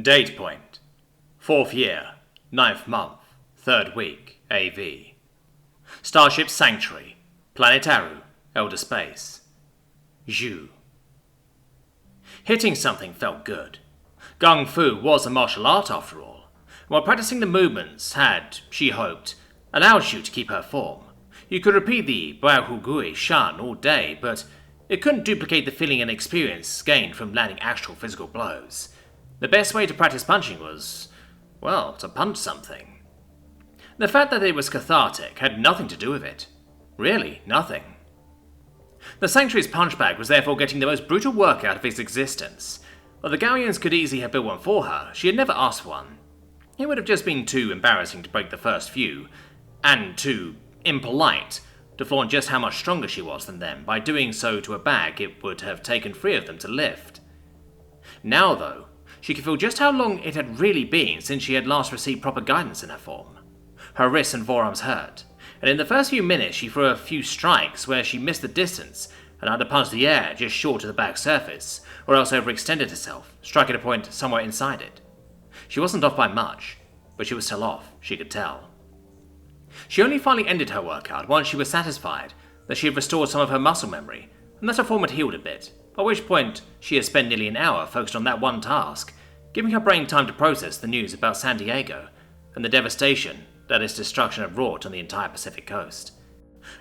Date point. 4th year, 9th month, 3rd week, AV. Starship Sanctuary, Planet Aru, Elder Space. Zhu. Hitting something felt good. Gung Fu was a martial art after all. While practicing the movements had, she hoped, allowed Zhu to keep her form. You could repeat the Baohugui Shan all day, but it couldn't duplicate the feeling and experience gained from landing actual physical blows. The best way to practice punching was, well, to punch something. The fact that it was cathartic had nothing to do with it. Really, nothing. The Sanctuary's punch bag was therefore getting the most brutal work out of its existence. While the Galleons could easily have built one for her, she had never asked for one. It would have just been too embarrassing to break the first few, and too impolite to flaunt just how much stronger she was than them by doing so to a bag it would have taken 3 of them to lift. Now, though, she could feel just how long it had really been since she had last received proper guidance in her form. Her wrists and forearms hurt, and in the first few minutes she threw a few strikes where she missed the distance and either punched the air just short of the bag's surface, or else overextended herself, striking a point somewhere inside it. She wasn't off by much, but she was still off, she could tell. She only finally ended her workout once she was satisfied that she had restored some of her muscle memory, and that her form had healed a bit, by which point she had spent nearly an hour focused on that one task, giving her brain time to process the news about San Diego and the devastation that its destruction had wrought on the entire Pacific coast.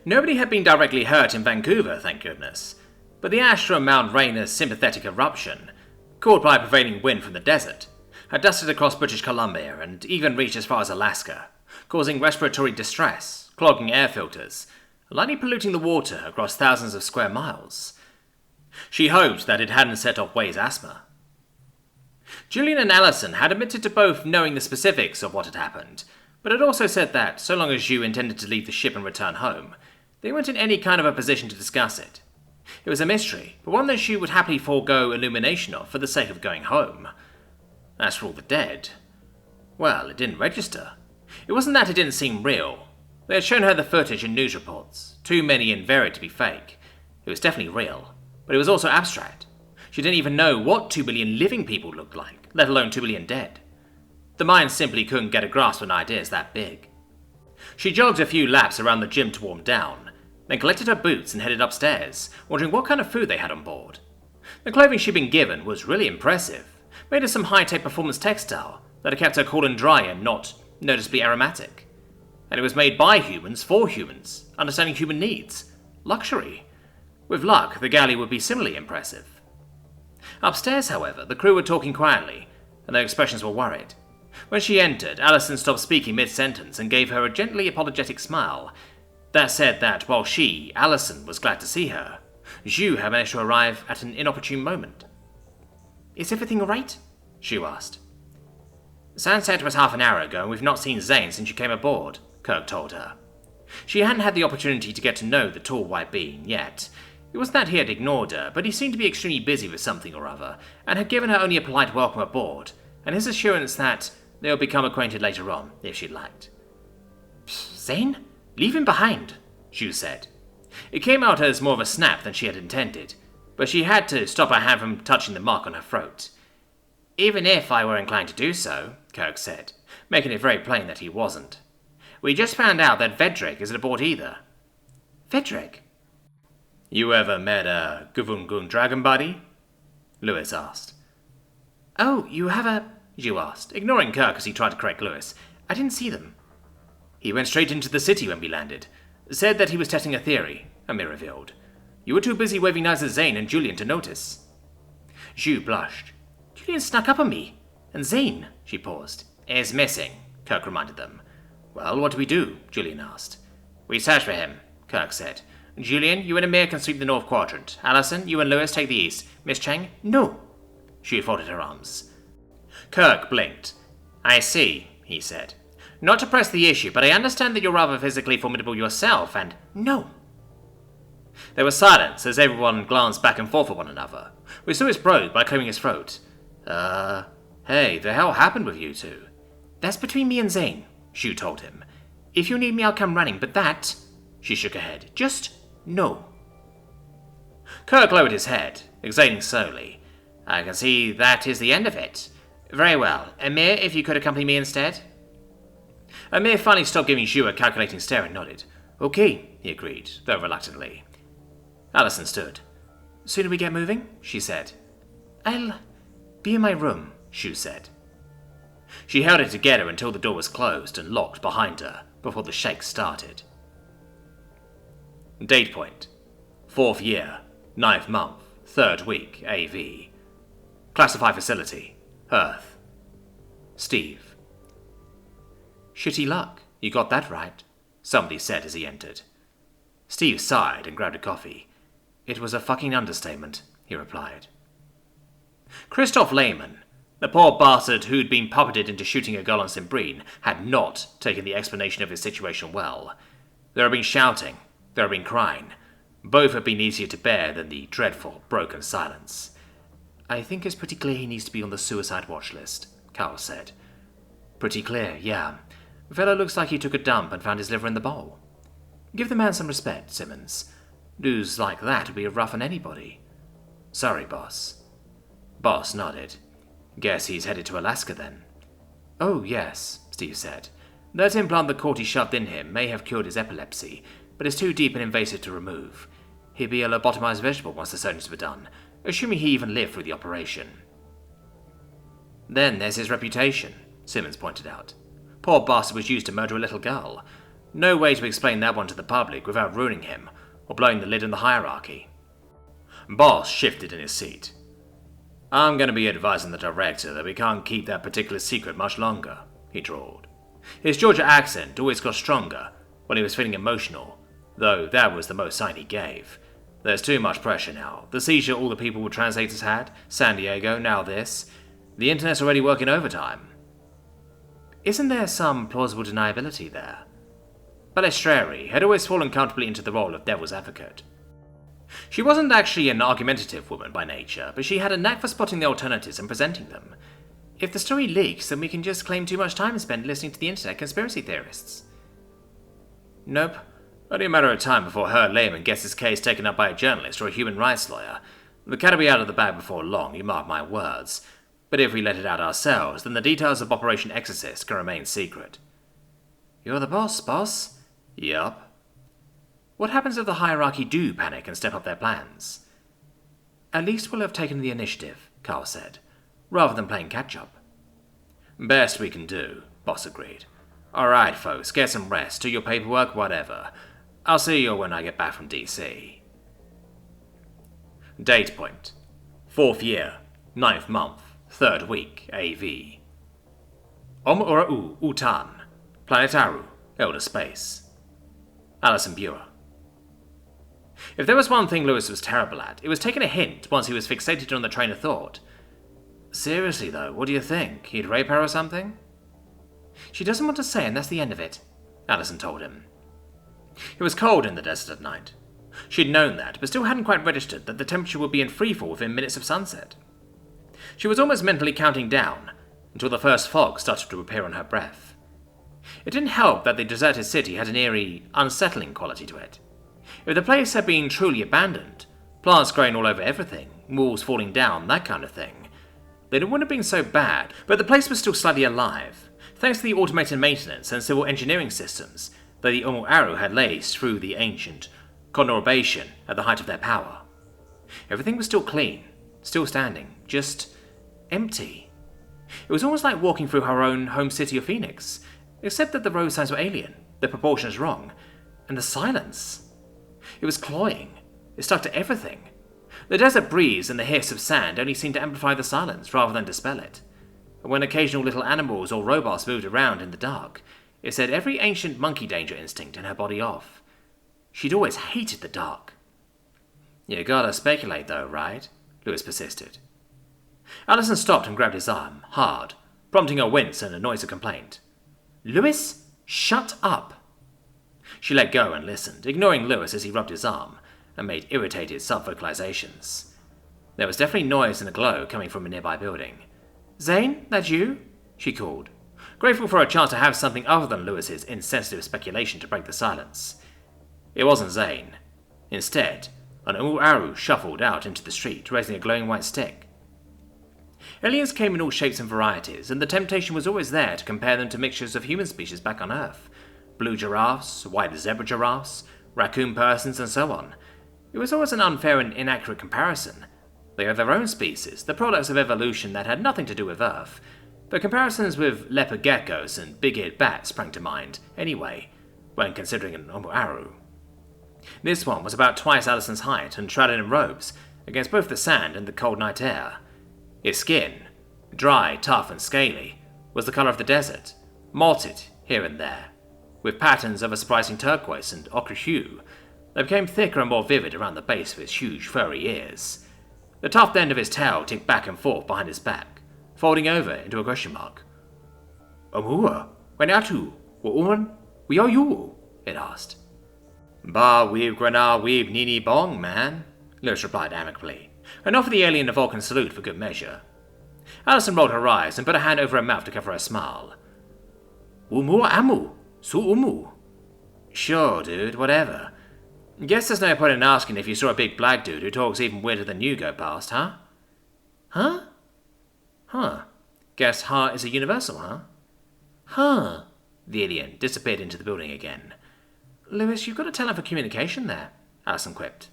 Nobody had been directly hurt in Vancouver, thank goodness, but the ash from Mount Rainer's sympathetic eruption, caught by a prevailing wind from the desert, had dusted across British Columbia and even reached as far as Alaska, causing respiratory distress, clogging air filters, lightly polluting the water across thousands of square miles. She hoped that it hadn't set off Way's asthma. Julian and Allison had admitted to both knowing the specifics of what had happened, but had also said that, so long as Zhu intended to leave the ship and return home, they weren't in any kind of a position to discuss it. It was a mystery, but one that Zhu would happily forego illumination of for the sake of going home. As for all the dead, well, it didn't register. It wasn't that it didn't seem real. They had shown her the footage in news reports, too many in Viridity to be fake. It was definitely real, but it was also abstract. She didn't even know what 2 billion living people looked like, let alone 2 billion dead. The mind simply couldn't get a grasp on ideas that big. She jogged a few laps around the gym to warm down, then collected her boots and headed upstairs, wondering what kind of food they had on board. The clothing she'd been given was really impressive, made of some high-tech performance textile that had kept her cool and dry and not noticeably aromatic. And it was made by humans for humans, understanding human needs. Luxury. With luck, the galley would be similarly impressive. Upstairs, however, the crew were talking quietly, and their expressions were worried. When she entered, Allison stopped speaking mid-sentence and gave her a gently apologetic smile. That said that while she, Allison, was glad to see her, Zhu had managed to arrive at an inopportune moment. "Is everything alright?" Zhu asked. "Sunset was half an hour ago, and we've not seen Zane since you came aboard," Kirk told her. She hadn't had the opportunity to get to know the tall white being yet. It wasn't that he had ignored her, but he seemed to be extremely busy with something or other, and had given her only a polite welcome aboard, and his assurance that they would become acquainted later on, if she'd liked. "Zane? Leave him behind," Zhu said. It came out as more of a snap than she had intended, but she had to stop her hand from touching the mark on her throat. "Even if I were inclined to do so," Kirk said, making it very plain that he wasn't. "We just found out that Vedrick isn't aboard either." "Vedrick?" "You ever met a Guvungun dragon buddy?" Lewis asked. "Oh, you have a..." Zhu asked, ignoring Kirk as he tried to correct Lewis. "I didn't see them." "He went straight into the city when we landed. Said that he was testing a theory," Amir revealed. "You were too busy waving knives at Zane and Julian to notice." Zhu blushed. "Julian snuck up on me. And Zane," she paused, "is missing," Kirk reminded them. "Well, what do we do?" Julian asked. "We search for him," Kirk said. "Julian, you and Amir can sweep the north quadrant. Allison, you and Lewis take the east. Miss Cheng?" "No." Zhu folded her arms. Kirk blinked. "I see," he said. "Not to press the issue, but I understand that you're rather physically formidable yourself, and..." "No." There was silence as everyone glanced back and forth at one another, with Lewis broke by clearing his throat. Hey, the hell happened with you two?" "That's between me and Zane," Zhu told him. "If you need me, I'll come running, but that..." She shook her head. "Just no." Kirk lowered his head, exhaling slowly. "I can see that is the end of it. Very well. Amir, if you could accompany me instead? Amir finally stopped giving Zhu a calculating stare and nodded. Okay, he agreed, though reluctantly. Alison stood. Sooner we get moving? She said. I'll be in my room, Zhu said. She held it together until the door was closed and locked behind her before the shake started. Date point. 4th year, 9th month, 3rd week, AV. Classify facility. Earth. Steve. Shitty luck, you got that right, somebody said as he entered. Steve sighed and grabbed a coffee. It was a fucking understatement, he replied. Christoph Lehman, the poor bastard who'd been puppeted into shooting a girl on Simbrine, had not taken the explanation of his situation well. There had been shouting, there had been crying. Both had been easier to bear than the dreadful, broken silence. I think it's pretty clear he needs to be on the suicide watch list, Carl said. Pretty clear, yeah. The fellow looks like he took a dump and found his liver in the bowl. Give the man some respect, Simmons. News like that would be rough on anybody. Sorry, boss. Boss nodded. Guess he's headed to Alaska then. Oh, yes, Steve said. That implant the Corty shoved in him may have cured his epilepsy, but it's too deep and invasive to remove. He'd be a lobotomized vegetable once the surgeries were done, assuming he even lived through the operation. Then there's his reputation, Simmons pointed out. Poor bastard was used to murder a little girl. No way to explain that one to the public without ruining him, or blowing the lid on the hierarchy. Boss shifted in his seat. I'm going to be advising the director that we can't keep that particular secret much longer, he drawled. His Georgia accent always got stronger when he was feeling emotional, though that was the most sign he gave. There's too much pressure now. The seizure all the people with translators had, San Diego, now this. The internet's already working overtime. Isn't there some plausible deniability there? Balestreri had always fallen comfortably into the role of devil's advocate. She wasn't actually an argumentative woman by nature, but she had a knack for spotting the alternatives and presenting them. If the story leaks, then we can just claim too much time spent listening to the internet conspiracy theorists. Nope. Only a matter of time before her layman gets his case taken up by a journalist or a human rights lawyer. The cat will be out of the bag before long, you mark my words. But if we let it out ourselves, then the details of Operation Exorcist can remain secret. You're the boss? Yup. What happens if the hierarchy do panic and step up their plans? At least we'll have taken the initiative, Carl said, rather than playing catch-up. Best we can do, Boss agreed. Alright, folks, get some rest, do your paperwork, whatever. I'll see you when I get back from DC. Date point. 4th year, 9th month, 3rd week, AV. Om-Ura-U, Utan. Planetaru, Elder Space. Alison Buer. If there was one thing Lewis was terrible at, it was taking a hint once he was fixated on the train of thought. Seriously though, what do you think? He'd rape her or something? She doesn't want to say, and that's the end of it, Alison told him. It was cold in the desert at night. She'd known that, but still hadn't quite registered that the temperature would be in freefall within minutes of sunset. She was almost mentally counting down until the first fog started to appear on her breath. It didn't help that the deserted city had an eerie, unsettling quality to it. If the place had been truly abandoned, plants growing all over everything, walls falling down, that kind of thing, then it wouldn't have been so bad, but the place was still slightly alive, thanks to the automated maintenance and civil engineering systems that the Omu-Aru had laced through the ancient conurbation at the height of their power. Everything was still clean, still standing, just empty. It was almost like walking through her own home city of Phoenix, except that the road signs were alien, the proportions wrong, and the silence. It was cloying. It stuck to everything. The desert breeze and the hiss of sand only seemed to amplify the silence rather than dispel it. And when occasional little animals or robots moved around in the dark, it set every ancient monkey danger instinct in her body off. She'd always hated the dark. You gotta speculate though, right? Lewis persisted. Alison stopped and grabbed his arm, hard, prompting a wince and a noise of complaint. Lewis, shut up! She let go and listened, ignoring Lewis as he rubbed his arm and made irritated self-vocalizations. There was definitely noise and a glow coming from a nearby building. Zane, that you? She called, grateful for a chance to have something other than Lewis's insensitive speculation to break the silence. It wasn't Zane. Instead, an Omu-Aru shuffled out into the street, raising a glowing white stick. Aliens came in all shapes and varieties, and the temptation was always there to compare them to mixtures of human species back on Earth. Blue giraffes, white zebra giraffes, raccoon persons, and so on. It was always an unfair and inaccurate comparison. They are their own species, the products of evolution that had nothing to do with Earth. But comparisons with leopard geckos and big-eared bats sprang to mind, anyway, when considering an Oumuamua. This one was about twice Allison's height and shrouded in robes, against both the sand and the cold night air. Its skin, dry, tough, and scaly, was the colour of the desert, malted here and there, with patterns of a surprising turquoise and ochre hue that became thicker and more vivid around the base of its huge furry ears. The tough end of his tail ticked back and forth behind his back, folding over into a question mark. "Oumuamua, wenatu, wa'uman, we are you?" it asked. "Ba weeb grana weeb nini bong, man," Lewis replied amicably, and offered the alien a Vulcan salute for good measure. Allison rolled her eyes and put a hand over her mouth to cover her smile. "Oumuamua, su umu." "Sure, dude, whatever. Guess there's no point in asking if you saw a big black dude who talks even weirder than you go past, huh?" "Huh? Huh. Guess huh is a universal, huh?" "Huh." The alien disappeared into the building again. "Lewis, you've got a talent for communication there," Allison quipped.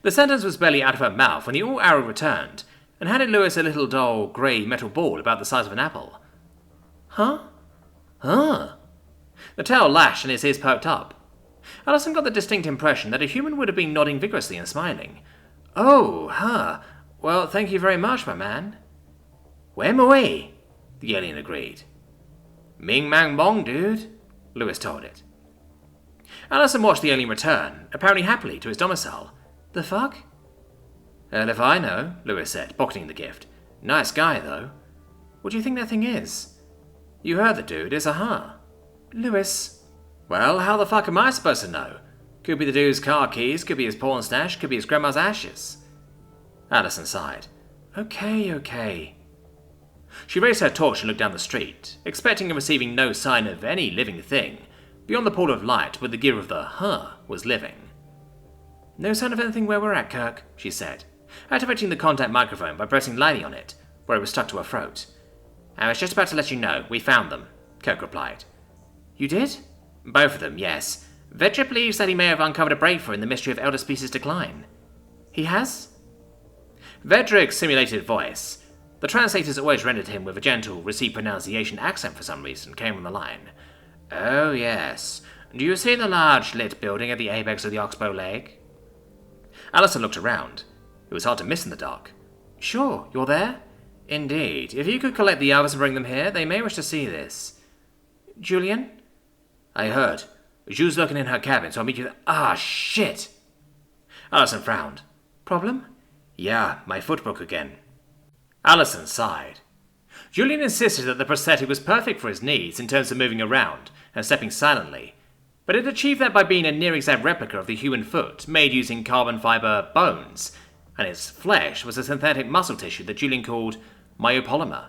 The sentence was barely out of her mouth when the Oumuamua returned and handed Lewis a little dull, grey metal ball about the size of an apple. "Huh? Huh?" The tail lashed and his ears perked up. Allison got the distinct impression that a human would have been nodding vigorously and smiling. "Oh, huh. Well, thank you very much, my man." "Wemaway," the alien agreed. "Ming mang bong, dude," Lewis told it. Allison watched the alien return, apparently happily, to his domicile. "The fuck?" "Hell if I know," Lewis said, pocketing the gift. "Nice guy, though." "What do you think that thing is?" "You heard the dude, it's a huh." "Lewis." "Well, how the fuck am I supposed to know? Could be the dude's car keys, could be his porn stash, could be his grandma's ashes." Allison sighed. Okay. She raised her torch and looked down the street, expecting and receiving no sign of any living thing, beyond the pool of light where the gear of the huh was living. "No sign of anything where we're at, Kirk," she said, activating the contact microphone by pressing lightly on it, where it was stuck to her throat. "I was just about to let you know, we found them," Kirk replied. "You did?" "Both of them, yes. Vedra believes that he may have uncovered a breakthrough in the mystery of elder species decline." "He has?" Vedric's simulated voice, the translators always rendered him with a gentle, received pronunciation accent for some reason, came on the line. "Oh, yes. Do you see the large lit building at the apex of the Oxbow Lake?" Allison looked around. It was hard to miss in the dark. "Sure, you're there?" "Indeed. If you could collect the others and bring them here, they may wish to see this." "Julian?" "I heard. Ju's looking in her cabin, so I'll meet you there." "Ah, shit!" Allison frowned. "Problem?" "Yeah, my foot broke again." Allison sighed. Julian insisted that the prosthetic was perfect for his needs in terms of moving around and stepping silently, but it achieved that by being a near-exact replica of the human foot, made using carbon fiber bones, and its flesh was a synthetic muscle tissue that Julian called myopolymer.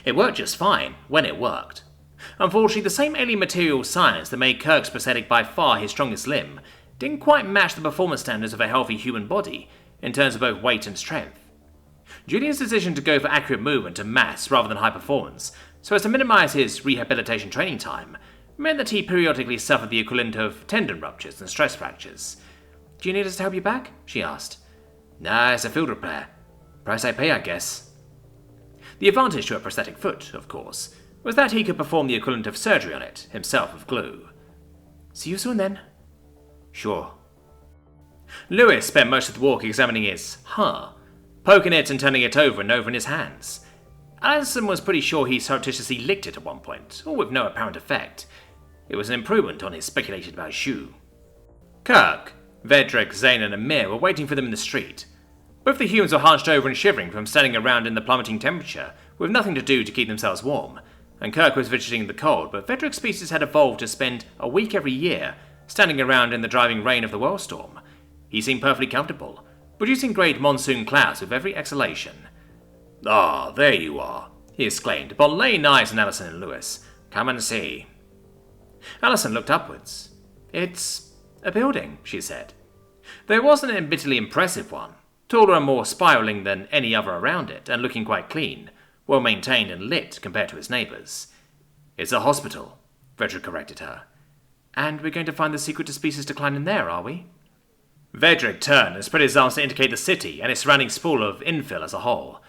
It worked just fine when it worked. Unfortunately, the same alien material science that made Kirk's prosthetic by far his strongest limb didn't quite match the performance standards of a healthy human body in terms of both weight and strength. Julian's decision to go for accurate movement and mass rather than high performance, so as to minimize his rehabilitation training time, meant that he periodically suffered the equivalent of tendon ruptures and stress fractures. "Do you need us to help you back?" she asked. "Nah, it's a field repair. Price I pay, I guess." The advantage to a prosthetic foot, of course, was that he could perform the equivalent of surgery on it, himself with glue. "See you soon, then." "Sure." Lewis spent most of the walk examining his poking it and turning it over and over in his hands. Allison was pretty sure he surreptitiously licked it at one point, all with no apparent effect. It was an improvement on his speculated about shoe. Kirk, Vedrick, Zane, and Amir were waiting for them in the street. Both the humans were hunched over and shivering from standing around in the plummeting temperature, with nothing to do to keep themselves warm, and Kirk was fidgeting in the cold, but Vedrick's species had evolved to spend a week every year standing around in the driving rain of the Whirlstorm. He seemed perfectly comfortable, producing great monsoon clouds with every exhalation. "Ah, there you are," he exclaimed, upon laying eyes on Allison and Lewis. "Come and see." Allison looked upwards. "It's a building," she said. Though it wasn't an admittedly impressive one. taller and more spiralling than any other around it, and looking quite clean, well maintained and lit compared to its neighbours. "It's a hospital," Vedrick corrected her. "And we're going to find the secret to species decline in there, are we?" Vedrick turned and spread his arms to indicate the city and its surrounding spool of infill as a whole.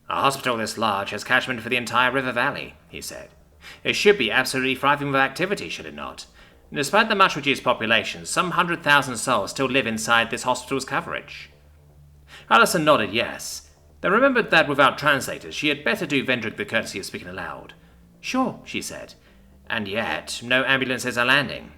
"A hospital this large has catchment for the entire river valley," he said. "It should be absolutely thriving with activity, should it not? And despite the much reduced population, some 100,000 souls still live inside this hospital's coverage." Allison nodded yes, then remembered that without translators she had better do Vendrick the courtesy of speaking aloud. "Sure," she said. "And yet, no ambulances are landing."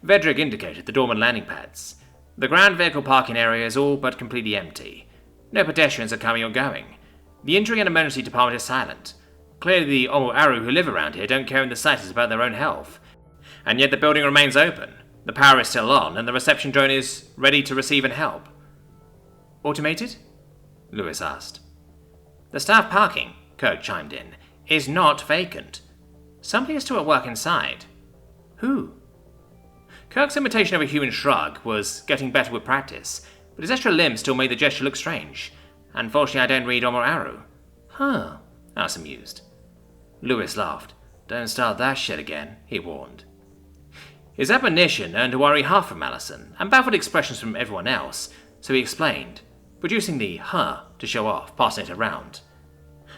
Vedrick indicated the dormant landing pads. "The ground vehicle parking area is all but completely empty. No pedestrians are coming or going. The injury and emergency department is silent. Clearly the Omo-Aru who live around here don't care in the slightest about their own health. And yet the building remains open. The power is still on, and the reception drone is ready to receive and help." "Automated?" Lewis asked. "The staff parking," Kirk chimed in, "is not vacant. Somebody is still at work inside." "Who?" Kirk's imitation of a human shrug was getting better with practice, but his extra limb still made the gesture look strange. "Unfortunately, I don't read Omo-Aru." "Huh," Allison mused. Lewis laughed. "Don't start that shit again," he warned. His admonition earned a worry half from Allison, and baffled expressions from everyone else, so he explained, producing the "huh" to show off, passing it around.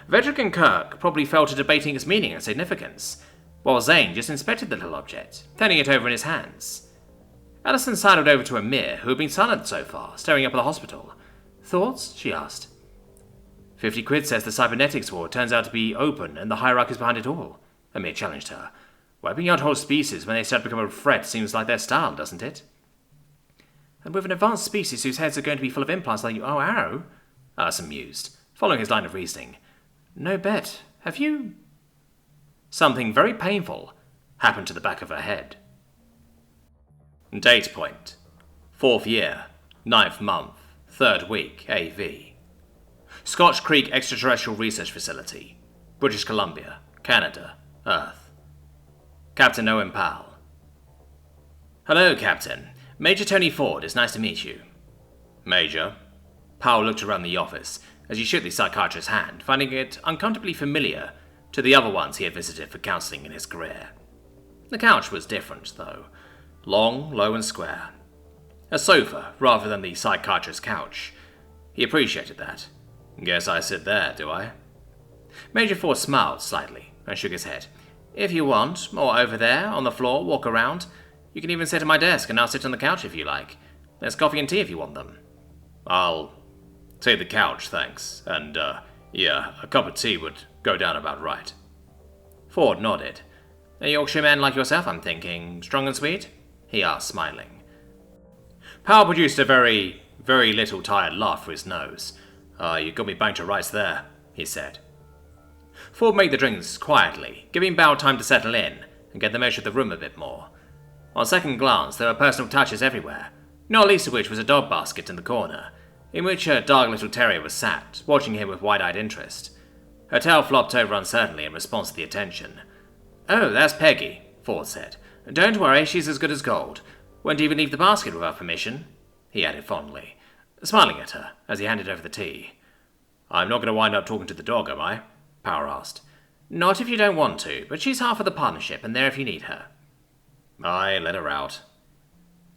Vedrick and Kirk probably fell to debating its meaning and significance, while Zane just inspected the little object, turning it over in his hands. Allison sidled over to Amir, who had been silent so far, staring up at the hospital. "Thoughts?" she asked. 50 quid says the cybernetics war turns out to be open and the hierarchies behind it all," Amir challenged her. "Wiping out whole species when they start to become a threat seems like their style, doesn't it?" "And with an advanced species whose heads are going to be full of implants like you, Arrow," Allison mused, following his line of reasoning. "No bet. Have you—" Something very painful happened to the back of her head. Date point: 4th year, 9th month, 3rd week, AV. Scotch Creek Extraterrestrial Research Facility, British Columbia, Canada, Earth. Captain Owen Powell. "Hello, Captain. Major Tony Ford, it's nice to meet you." "Major." Powell looked around the office as he shook the psychiatrist's hand, finding it uncomfortably familiar to the other ones he had visited for counselling in his career. The couch was different, though. Long, low and square. A sofa, rather than the psychiatrist's couch. He appreciated that. "Guess I sit there, do I?" Major Ford smiled slightly and shook his head. "If you want, or over there, on the floor, walk around. You can even sit at my desk and I'll sit on the couch if you like. There's coffee and tea if you want them." "I'll take the couch, thanks. And, yeah, a cup of tea would go down about right." Ford nodded. "A Yorkshireman like yourself, I'm thinking. Strong and sweet?" he asked, smiling. Powell produced a very, very little tired laugh through his nose. You got me banged to rights there," he said. Ford made the drinks quietly, giving Bow time to settle in and get the measure of the room a bit more. On second glance, there were personal touches everywhere, not least of which was a dog basket in the corner, in which a dark little terrier was sat, watching him with wide-eyed interest. Her tail flopped over uncertainly in response to the attention. "Oh, that's Peggy," Ford said. "Don't worry, she's as good as gold. Won't even leave the basket without permission," he added fondly, smiling at her as he handed over the tea. "I'm not going to wind up talking to the dog, am I?" Power asked. "Not if you don't want to, but she's half of the partnership and there if you need her." "Aye, let her out."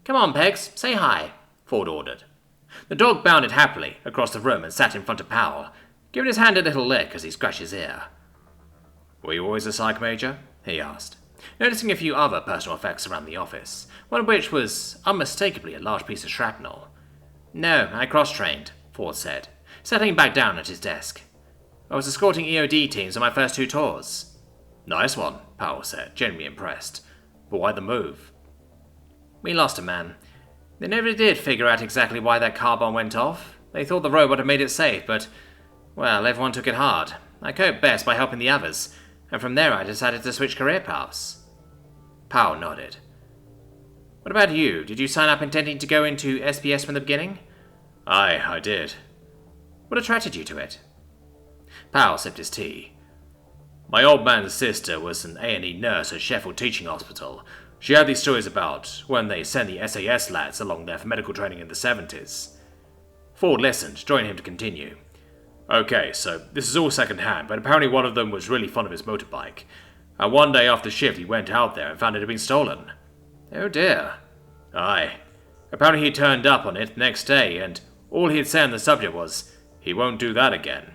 "Come on, Pegs, say hi," Ford ordered. The dog bounded happily across the room and sat in front of Powell, giving his hand a little lick as he scratched his ear. "Were you always a psych major?" he asked, noticing a few other personal effects around the office, one of which was unmistakably a large piece of shrapnel. "No, I cross-trained," Ford said, settling back down at his desk. "I was escorting EOD teams on my first 2 tours." "Nice one," Powell said, genuinely impressed. "But why the move?" "We lost a man. They never did figure out exactly why that car bomb went off. They thought the robot had made it safe, but, well, everyone took it hard. I coped best by helping the others, and from there I decided to switch career paths." Powell nodded. "What about you? Did you sign up intending to go into SPS from the beginning?" "Aye, I did." "What attracted you to it?" Powell sipped his tea. "My old man's sister was an A&E nurse at Sheffield Teaching Hospital. She had these stories about when they sent the SAS lads along there for medical training in the 70s. Ford listened, joining him to continue. Okay, so this is all second-hand, but apparently one of them was really fond of his motorbike. And one day after shift he went out there and found it had been stolen. Oh dear. Aye. Apparently he turned up on it the next day, and all he'd say on the subject was, he won't do that again.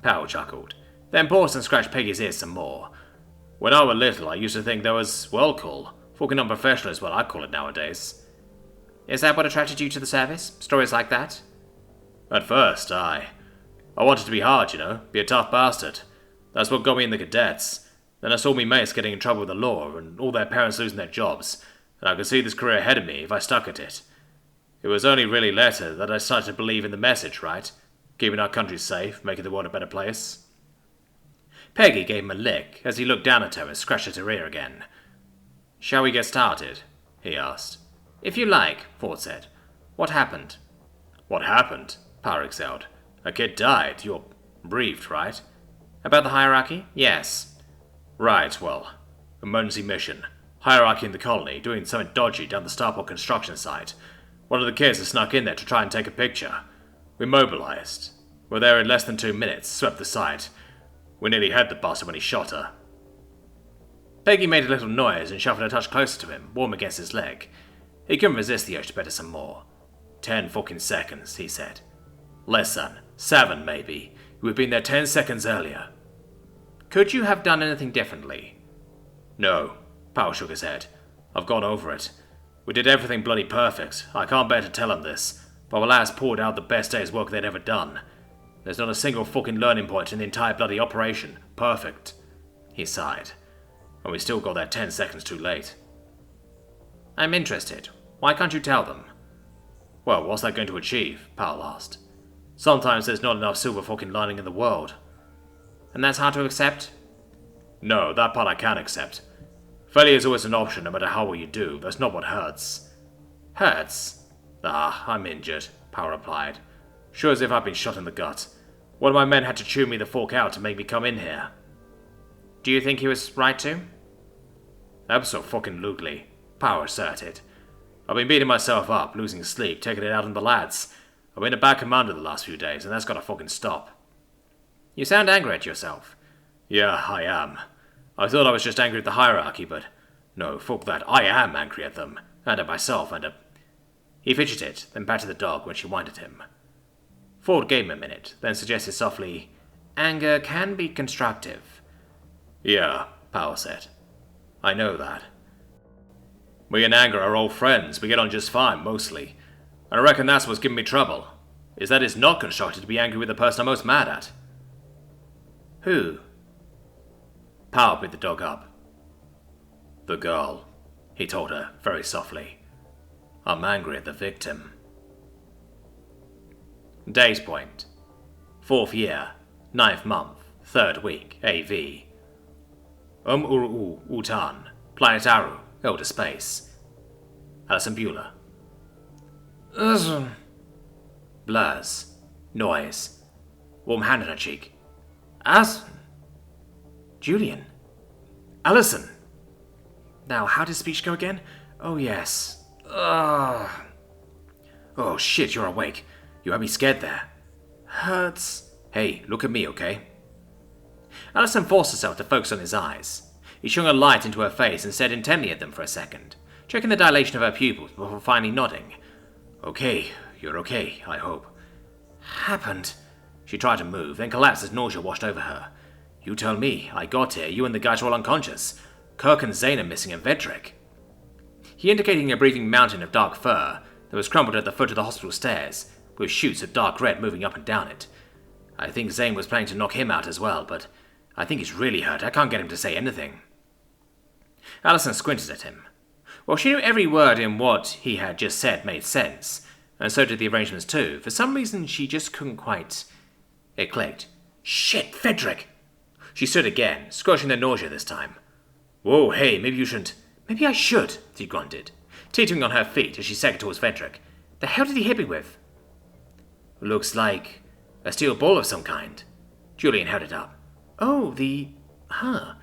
Powell chuckled, then paused and scratched Peggy's ears some more. When I was little, I used to think that was well cool. Fucking unprofessional is what I call it nowadays. Is that what attracted you to the service? Stories like that? At first, aye. I wanted to be hard, you know, be a tough bastard. That's what got me in the cadets. Then I saw me mates getting in trouble with the law, and all their parents losing their jobs, and I could see this career ahead of me if I stuck at it. It was only really later that I started to believe in the message, right? Keeping our country safe, making the world a better place. Peggy gave him a lick as he looked down at her and scratched at her ear again. Shall we get started? He asked. If you like, Ford said. What happened? What happened? Power excelled. A kid died. You're briefed, right? About the hierarchy? Yes. Right, well, emergency mission. Hierarchy in the colony, doing something dodgy down the Starport construction site. One of the kids had snuck in there to try and take a picture. We mobilized. We're there in less than 2 minutes, swept the site. We nearly had the bastard when he shot her. Peggy made a little noise and shuffled a touch closer to him, warm against his leg. He couldn't resist the urge to better some more. 10 fucking seconds, he said. Less than. 7, maybe. We've been there 10 seconds earlier. Could you have done anything differently? No. Powell shook his head. I've gone over it. We did everything bloody perfect. I can't bear to tell him this, but our lads poured out the best day's work they'd ever done. There's not a single fucking learning point in the entire bloody operation. Perfect. He sighed. And we still got there 10 seconds too late. I'm interested. Why can't you tell them? Well, what's that going to achieve? Powell asked. Sometimes there's not enough silver fucking lining in the world. And that's hard to accept? No, that part I can accept. Failure is always an option, no matter how well you do. That's not what hurts. Hurts? Ah, I'm injured, Powell replied. Sure as if I'd been shot in the gut. One of my men had to chew me the fork out to make me come in here. Do you think he was right to? Abso-fucking-lutely, Powell asserted. I've been beating myself up, losing sleep, taking it out on the lads. I've been a bad commander the last few days, and that's gotta fucking stop. You sound angry at yourself. Yeah, I am. I thought I was just angry at the hierarchy, but no, fuck that. I am angry at them, and at myself, and at... He fidgeted, then patted the dog when she whined at him. Ford gave him a minute, then suggested softly, Anger can be constructive. Yeah, Powell said. I know that. Me and Anger are old friends. We get on just fine, mostly. And I reckon that's what's giving me trouble, is that it's not constructive to be angry with the person I'm most mad at. Who? Powell picked the dog up. The girl, he told her, very softly. I'm angry at the victim. Date point. 4th year, 9th month, 3rd week, AV. Utan, Planet Aru, Elder Space. Alison Bueller. Blurs. Noise. Warm hand on her cheek. Julian. Alison. Now, how did speech go again? Oh, yes. Oh, shit, you're awake. You had me scared there. Hurts. Hey, look at me, okay? Alison forced herself to focus on his eyes. He shone a light into her face and stared intently at them for a second, checking the dilation of her pupils before finally nodding. Okay, you're okay, I hope. Happened. She tried to move, then collapsed as nausea washed over her. You tell me. I got here, you and the guys were all unconscious. Kirk and Zane are missing and Vedrick. He indicated a breathing mountain of dark fur that was crumbled at the foot of the hospital stairs, with shoots of dark red moving up and down it. I think Zane was planning to knock him out as well, but I think he's really hurt. I can't get him to say anything. Alison squinted at him. Well, she knew every word in what he had just said made sense, and so did the arrangements too. For some reason, she just couldn't quite... It clicked. Shit, Vedrick! She stood again, squashing the nausea this time. Whoa, hey, maybe you shouldn't... Maybe I should, she grunted, teetering on her feet as she sagged towards Vedrick. The hell did he hit me with? Looks like a steel ball of some kind. Julian held it up. Oh, the her.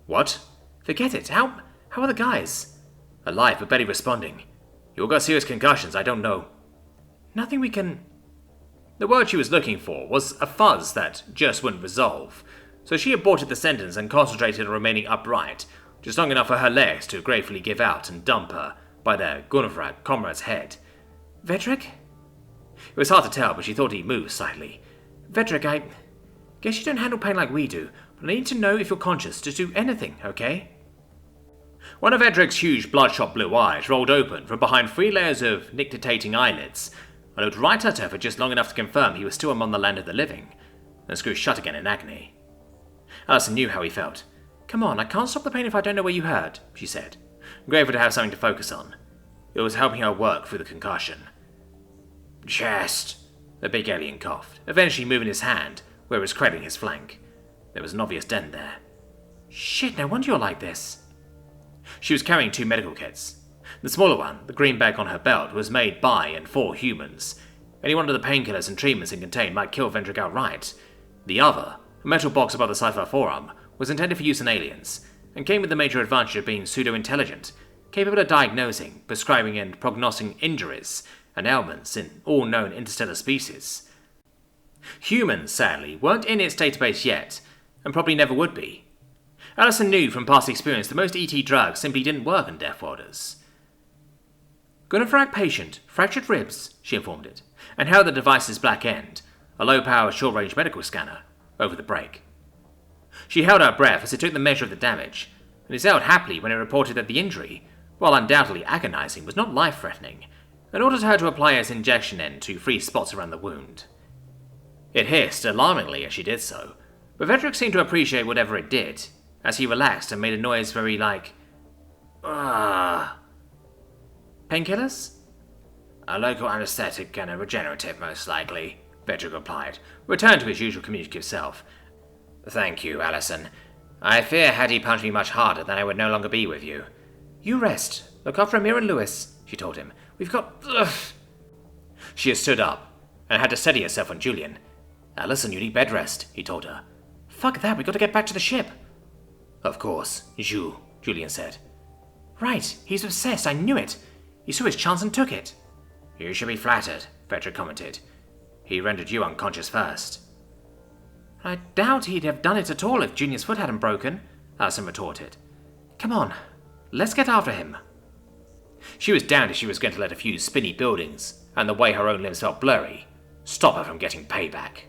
What? Forget it. How are the guys? Alive, but barely responding. You all got serious concussions, I don't know. Nothing we can... The word she was looking for was a fuzz that just wouldn't resolve, so she aborted the sentence and concentrated on remaining upright, just long enough for her legs to gratefully give out and dump her by their Gunnavrag comrade's head. Vedrick? It was hard to tell, but she thought he moved slightly. Vedrick, I guess you don't handle pain like we do, but I need to know if you're conscious to do anything, okay? One of Vedrick's huge bloodshot blue eyes rolled open from behind 3 layers of nictitating eyelids. I looked right at her for just long enough to confirm he was still among the land of the living, then screwed shut again in agony. Allison knew how he felt. Come on, I can't stop the pain if I don't know where you hurt, she said, grateful to have something to focus on. It was helping her work through the concussion. Chest, the big alien coughed, eventually moving his hand where it was cradling his flank. There was an obvious dent there. Shit, no wonder you're like this. She was carrying 2 medical kits. The smaller one, the green bag on her belt, was made by and for humans. Any one of the painkillers and treatments it contained might kill Vendrick outright. The other, a metal box above the sci-fi forearm, was intended for use on aliens, and came with the major advantage of being pseudo-intelligent, capable of diagnosing, prescribing and prognosticating injuries and ailments in all known interstellar species. Humans, sadly, weren't in its database yet, and probably never would be. Allison knew from past experience that most ET drugs simply didn't work on Deathworlders. Gunnavrag patient, fractured ribs, she informed it, and held the device's black end, a low-power, short-range medical scanner, over the break. She held her breath as it took the measure of the damage, and exhaled happily when it reported that the injury, while undoubtedly agonizing, was not life-threatening, and ordered her to apply its injection end to 3 spots around the wound. It hissed alarmingly as she did so, but Vedrick seemed to appreciate whatever it did, as he relaxed and made a noise very like, ah. Painkillers? A local anesthetic and a regenerative, most likely, Vedrick replied, returned to his usual communicative self. Thank you, Allison. I fear had he punched me much harder, then I would no longer be with you. You rest. Look after Amir and Lewis, she told him. We've got... Ugh. She had stood up, and had to steady herself on Julian. Allison, you need bed rest, he told her. Fuck that, we got to get back to the ship. Of course, Julian said. Right, he's obsessed, I knew it. He saw his chance and took it. You should be flattered, Vedrick commented. He rendered you unconscious first. I doubt he'd have done it at all if Junior's foot hadn't broken, Allison retorted. Come on, let's get after him. She was down if she was going to let a few spinny buildings, and the way her own limbs felt blurry, stop her from getting payback.